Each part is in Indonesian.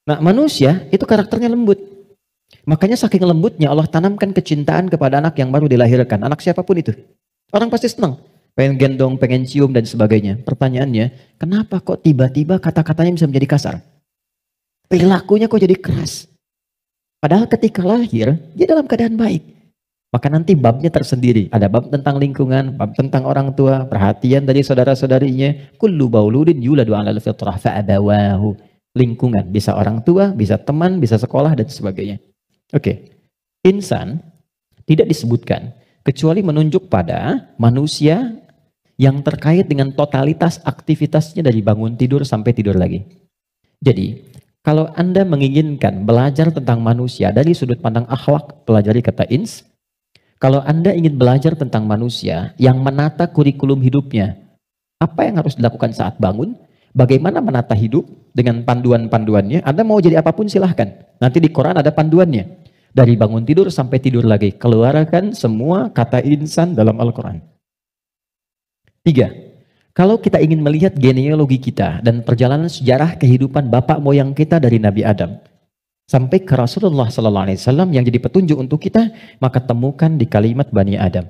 Nah, manusia itu karakternya lembut. Makanya saking lembutnya Allah tanamkan kecintaan kepada anak yang baru dilahirkan. Anak siapapun itu. Orang pasti senang. Pengen gendong, pengen cium dan sebagainya. Pertanyaannya, kenapa kok tiba-tiba kata-katanya bisa menjadi kasar? Perilakunya kok jadi keras? Padahal ketika lahir, dia dalam keadaan baik. Maka nanti babnya tersendiri. Ada bab tentang lingkungan, bab tentang orang tua, perhatian dari saudara-saudarinya. Kullu bauludin yuladu 'alal fitrah fa'abawahu. Lingkungan, bisa orang tua, bisa teman, bisa sekolah dan sebagainya. Oke. Insan tidak disebutkan kecuali menunjuk pada manusia yang terkait dengan totalitas aktivitasnya dari bangun tidur sampai tidur lagi. Jadi, kalau Anda menginginkan belajar tentang manusia dari sudut pandang akhlak, pelajari kata ins. Kalau Anda ingin belajar tentang manusia yang menata kurikulum hidupnya, apa yang harus dilakukan saat bangun, bagaimana menata hidup dengan panduan-panduannya, Anda mau jadi apapun silahkan. Nanti di Quran ada panduannya. Dari bangun tidur sampai tidur lagi, keluarkan semua kata insan dalam Al-Quran. 3. Kalau kita ingin melihat genealogi kita dan perjalanan sejarah kehidupan bapak moyang kita dari Nabi Adam sampai ke Rasulullah SAW yang jadi petunjuk untuk kita, maka temukan di kalimat Bani Adam.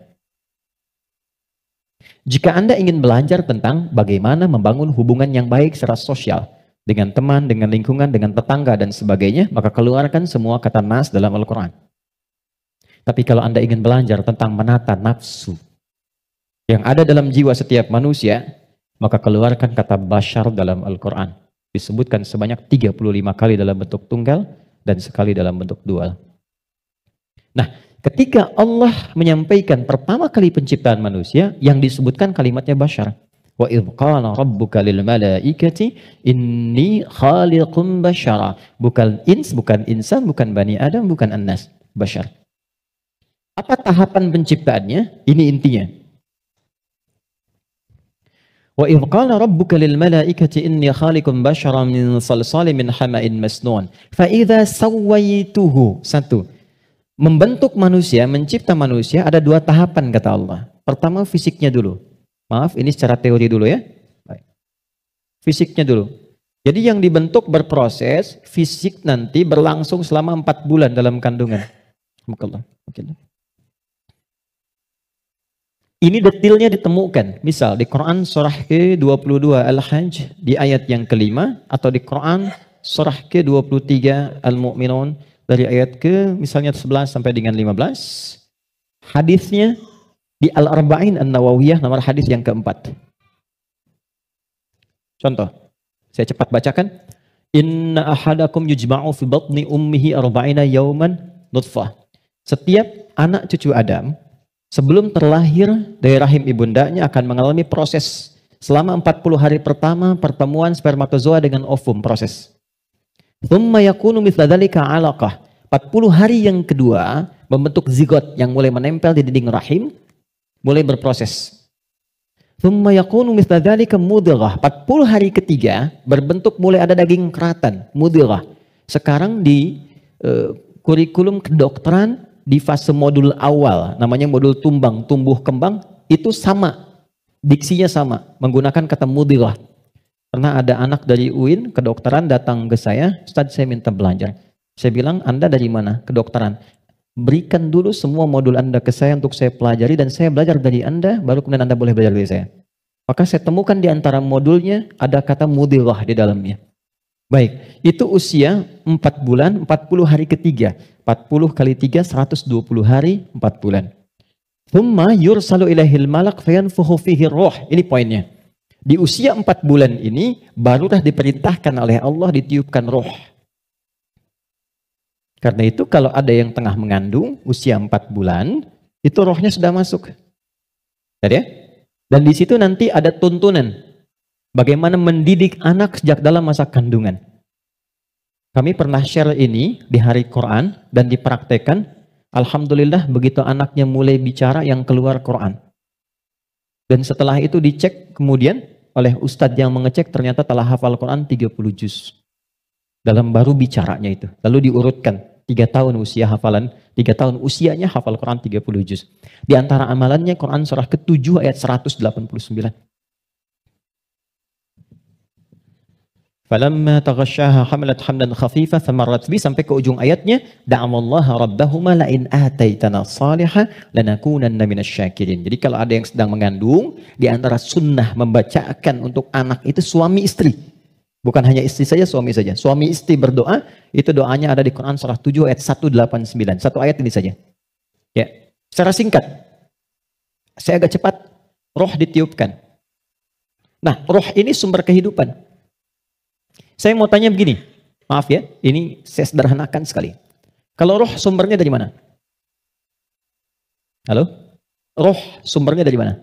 Jika Anda ingin belajar tentang bagaimana membangun hubungan yang baik secara sosial dengan teman, dengan lingkungan, dengan tetangga dan sebagainya, maka keluarkan semua kata nas dalam Al-Quran. Tapi kalau Anda ingin belajar tentang menata nafsu yang ada dalam jiwa setiap manusia, maka keluarkan kata bashar dalam Al-Quran. Disebutkan sebanyak 35 kali dalam bentuk tunggal dan sekali dalam bentuk dual. Nah, ketika Allah menyampaikan pertama kali penciptaan manusia, yang disebutkan kalimatnya bashar. Wa idh qala rabbuka lil malaikati inni khaliqum bashara. Bukan ins, bukan insan, bukan bani Adam, bukan annas, bashar. Apa tahapan penciptaannya? Ini intinya. Wa idh qala rabbuka lil malaikati inni khaliqum bashara min salsalin min hama'in masnun fa idza sawaituhu. 1. Membentuk manusia, mencipta manusia ada 2 tahapan kata Allah. Pertama fisiknya dulu. Maaf, ini secara teori dulu ya. Baik. Fisiknya dulu. Jadi yang dibentuk berproses, fisik nanti berlangsung selama 4 bulan dalam kandungan. Ini detailnya ditemukan. Misal di Quran surah ke-22 Al-Hajj di ayat yang kelima, atau di Quran surah ke-23 Al-Mu'minun dari ayat ke misalnya 11 sampai dengan 15. Hadisnya di Al-Arba'in An-Nawawiyah nomor hadis yang keempat. Contoh, saya cepat bacakan. Inna ahadakum yujma'u fi batni ummihi arba'ina yawman nutfah. Setiap anak cucu Adam sebelum terlahir dari rahim ibundanya akan mengalami proses selama 40 hari pertama pertemuan spermatozoa dengan ovum, proses. Thumma yakunu mithla dzalika 'alaqah. 40 hari yang kedua membentuk zigot yang mulai menempel di dinding rahim, mulai berproses. Thumma yakunu mithla dzalika mudghah. 40 hari ketiga berbentuk mulai ada daging keratan, mudghah. Sekarang di kurikulum kedokteran di fase modul awal, namanya modul tumbang, tumbuh kembang, itu sama, diksinya sama, menggunakan kata mudghah. Pernah ada anak dari UIN kedokteran datang ke saya, Ustaz saya minta belajar. Saya bilang, Anda dari mana? Kedokteran. Berikan dulu semua modul Anda ke saya untuk saya pelajari dan saya belajar dari Anda, baru kemudian Anda boleh belajar dari saya. Maka saya temukan di antara modulnya ada kata mudghah di dalamnya. Baik, itu usia 4 bulan, 40 hari ketiga. 40 kali 3, 120 hari, 4 bulan. Thumma yursalu ilaihil malak fayanfukhu fihi ruh. Ini poinnya. Di usia 4 bulan ini, barulah diperintahkan oleh Allah ditiupkan roh. Karena itu kalau ada yang tengah mengandung, usia 4 bulan, itu rohnya sudah masuk. Ya? Dan di situ nanti ada tuntunan. Bagaimana mendidik anak sejak dalam masa kandungan. Kami pernah share ini di hari Quran dan dipraktekkan. Alhamdulillah begitu anaknya mulai bicara yang keluar Quran. Dan setelah itu dicek kemudian oleh ustadz yang mengecek ternyata telah hafal Quran 30 juz. Dalam baru bicaranya itu. Lalu diurutkan 3 tahun usia hafalan, 3 tahun usianya hafal Quran 30 juz. Di antara amalannya Quran surah ke-7 ayat 189. Falamma taghasyaha hamalat hamdan khafifa famarrat bi sampai ke ujung ayatnya da'amallaha rabbahuma la in ataitana salihah lanakunanna minasyakirin. Jadi kalau ada yang sedang mengandung, di antara sunnah membacakan untuk anak itu suami istri. Bukan hanya istri saja, suami saja. Suami istri berdoa, itu doanya ada di Quran surah 7 ayat 189. Satu ayat ini saja. Ya, secara singkat. Saya agak cepat, roh ditiupkan. Nah, roh ini sumber kehidupan. Saya mau tanya begini, maaf ya, ini saya sederhanakan sekali. Kalau roh sumbernya dari mana? Halo? Roh sumbernya dari mana?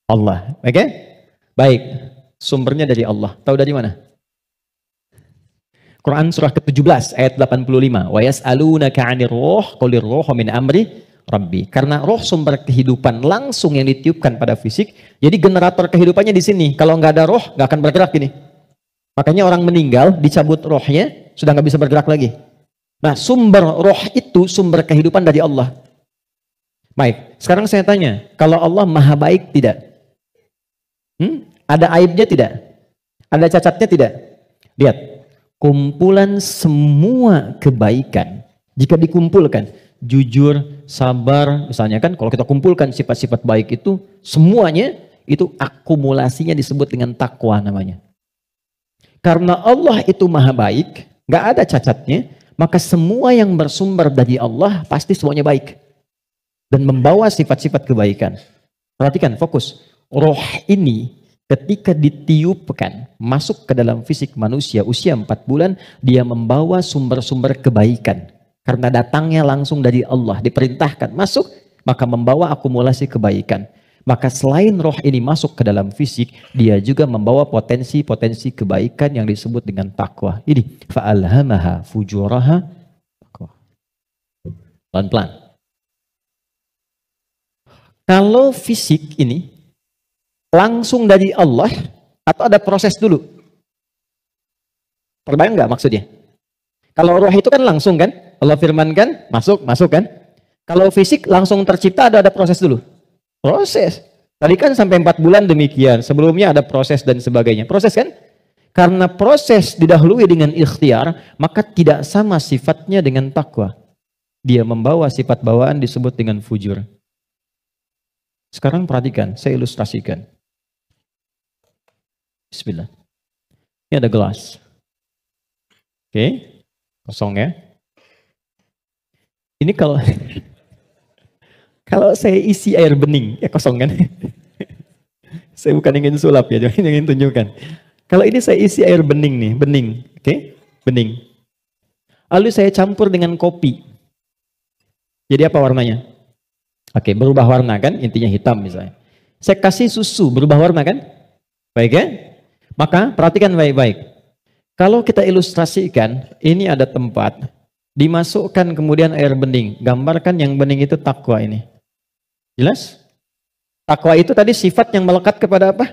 Allah, oke? Okay? Baik, sumbernya dari Allah. Tahu dari mana? Quran surah ke-17 ayat 85. Wa yas'alunaka 'anir ruh qulir ruhu min amri Rabbi. Karena roh sumber kehidupan langsung yang ditiupkan pada fisik. Jadi generator kehidupannya di sini. Kalau nggak ada roh, nggak akan bergerak ini. Makanya orang meninggal, dicabut rohnya, sudah nggak bisa bergerak lagi. Nah, sumber roh itu sumber kehidupan dari Allah. Baik, sekarang saya tanya, kalau Allah maha baik tidak? Ada aibnya tidak? Ada cacatnya tidak? Lihat, kumpulan semua kebaikan, jika dikumpulkan, jujur, sabar, misalnya kan, kalau kita kumpulkan sifat-sifat baik itu, semuanya, itu akumulasinya disebut dengan takwa namanya. Karena Allah itu maha baik, nggak ada cacatnya, maka semua yang bersumber dari Allah pasti semuanya baik. Dan membawa sifat-sifat kebaikan. Perhatikan, fokus. Roh ini ketika ditiupkan, masuk ke dalam fisik manusia usia 4 bulan, dia membawa sumber-sumber kebaikan. Karena datangnya langsung dari Allah, diperintahkan masuk, maka membawa akumulasi kebaikan. Maka selain roh ini masuk ke dalam fisik, dia juga membawa potensi-potensi kebaikan yang disebut dengan takwa. Ini fa'alhamaha fujuraha takwa. Pelan-pelan. Kalau fisik ini langsung dari Allah atau ada proses dulu? Terbayang nggak maksudnya? Kalau roh itu kan langsung kan? Allah firmankan, masuk kan? Kalau fisik langsung tercipta ada proses dulu? Proses. Tadi kan sampai 4 bulan demikian. Sebelumnya ada proses dan sebagainya. Proses kan? Karena proses didahului dengan ikhtiar, maka tidak sama sifatnya dengan takwa. Dia membawa sifat bawaan disebut dengan fujur. Sekarang perhatikan, saya ilustrasikan. Bismillah. Ini ada gelas. Oke, kosong ya. Ini kalau kalau saya isi air bening, ya kosong kan? Saya bukan ingin sulap ya, jangan ingin tunjukkan. Kalau ini saya isi air bening nih, bening, oke? Bening. Lalu saya campur dengan kopi. Jadi apa warnanya? Oke, berubah warna kan? Intinya hitam misalnya. Saya kasih susu, berubah warna kan? Baik ya? Maka perhatikan baik-baik. Kalau kita ilustrasikan, ini ada tempat, dimasukkan kemudian air bening. Gambarkan yang bening itu takwa ini. Jelas? Takwa itu tadi sifat yang melekat kepada apa?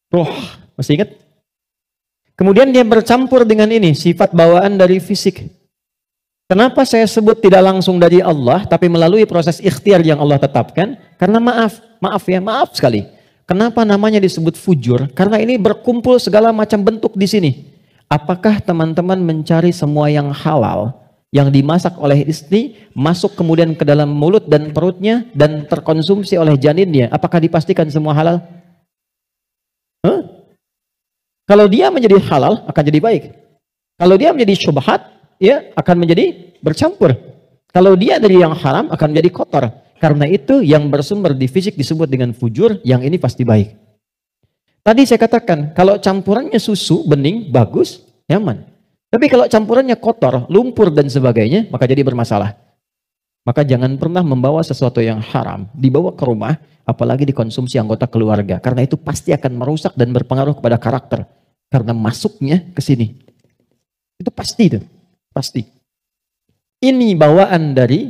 Roh. Masih ingat? Kemudian dia bercampur dengan ini, sifat bawaan dari fisik. Kenapa saya sebut tidak langsung dari Allah, tapi melalui proses ikhtiar yang Allah tetapkan? Karena maaf sekali. Kenapa namanya disebut fujur? Karena ini berkumpul segala macam bentuk di sini. Apakah teman-teman mencari semua yang halal, yang dimasak oleh istri, masuk kemudian ke dalam mulut dan perutnya, dan terkonsumsi oleh janinnya? Apakah dipastikan semua halal? Kalau dia menjadi halal, akan jadi baik. Kalau dia menjadi syubhat, ya akan menjadi bercampur. Kalau dia dari yang haram, akan menjadi kotor. Karena itu yang bersumber di fisik disebut dengan fujur, yang ini pasti baik. Tadi saya katakan, kalau campurannya susu, bening, bagus, nyaman. Tapi kalau campurannya kotor, lumpur dan sebagainya, maka jadi bermasalah. Maka jangan pernah membawa sesuatu yang haram, dibawa ke rumah, apalagi dikonsumsi anggota keluarga. Karena itu pasti akan merusak dan berpengaruh kepada karakter. Karena masuknya ke sini. Itu pasti itu. Pasti. Ini bawaan dari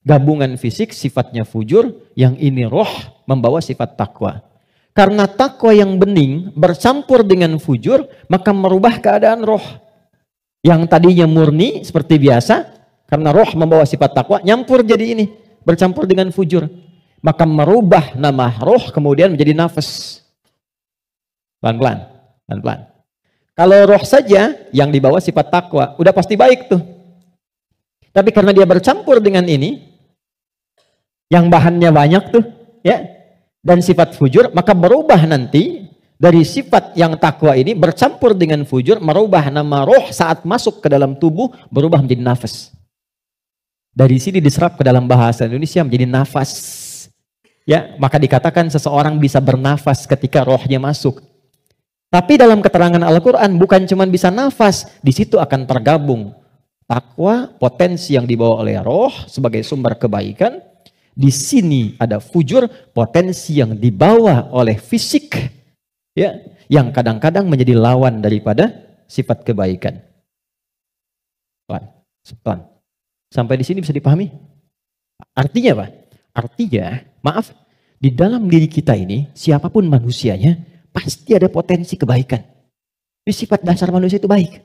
gabungan fisik, sifatnya fujur, yang ini roh membawa sifat takwa. Karena takwa yang bening bercampur dengan fujur, maka merubah keadaan roh. Yang tadinya murni seperti biasa, karena roh membawa sifat takwa, nyampur jadi ini, bercampur dengan fujur. Maka merubah nama roh kemudian menjadi nafas. Pelan-pelan, pelan-pelan. Kalau roh saja yang dibawa sifat takwa, udah pasti baik tuh. Tapi karena dia bercampur dengan ini, yang bahannya banyak tuh, ya, dan sifat fujur, maka berubah nanti dari sifat yang takwa ini bercampur dengan fujur, merubah nama roh saat masuk ke dalam tubuh, berubah menjadi nafas. Dari sini diserap ke dalam bahasa Indonesia menjadi nafas. Ya, maka dikatakan seseorang bisa bernafas ketika rohnya masuk. Tapi dalam keterangan Al-Quran bukan cuma bisa nafas, di situ akan tergabung takwa, potensi yang dibawa oleh roh sebagai sumber kebaikan. Di sini ada fujur, potensi yang dibawa oleh fisik, ya, yang kadang-kadang menjadi lawan daripada sifat kebaikan. Pelan. Sampai di sini bisa dipahami? Artinya apa? Artinya, maaf, di dalam diri kita ini, siapapun manusianya, pasti ada potensi kebaikan. Itu sifat dasar manusia itu baik.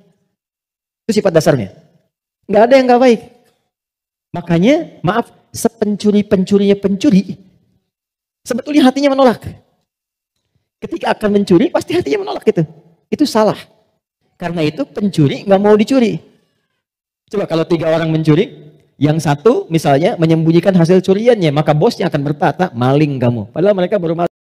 Itu sifat dasarnya. Nggak ada yang nggak baik. Makanya, maaf, sepencuri-pencurinya pencuri, sebetulnya hatinya menolak. Ketika akan mencuri, pasti hatinya menolak itu. Itu salah. Karena itu pencuri nggak mau dicuri. Coba kalau 3 orang mencuri, yang satu misalnya menyembunyikan hasil curiannya, maka bosnya akan berkata, maling kamu. Padahal mereka baru maling.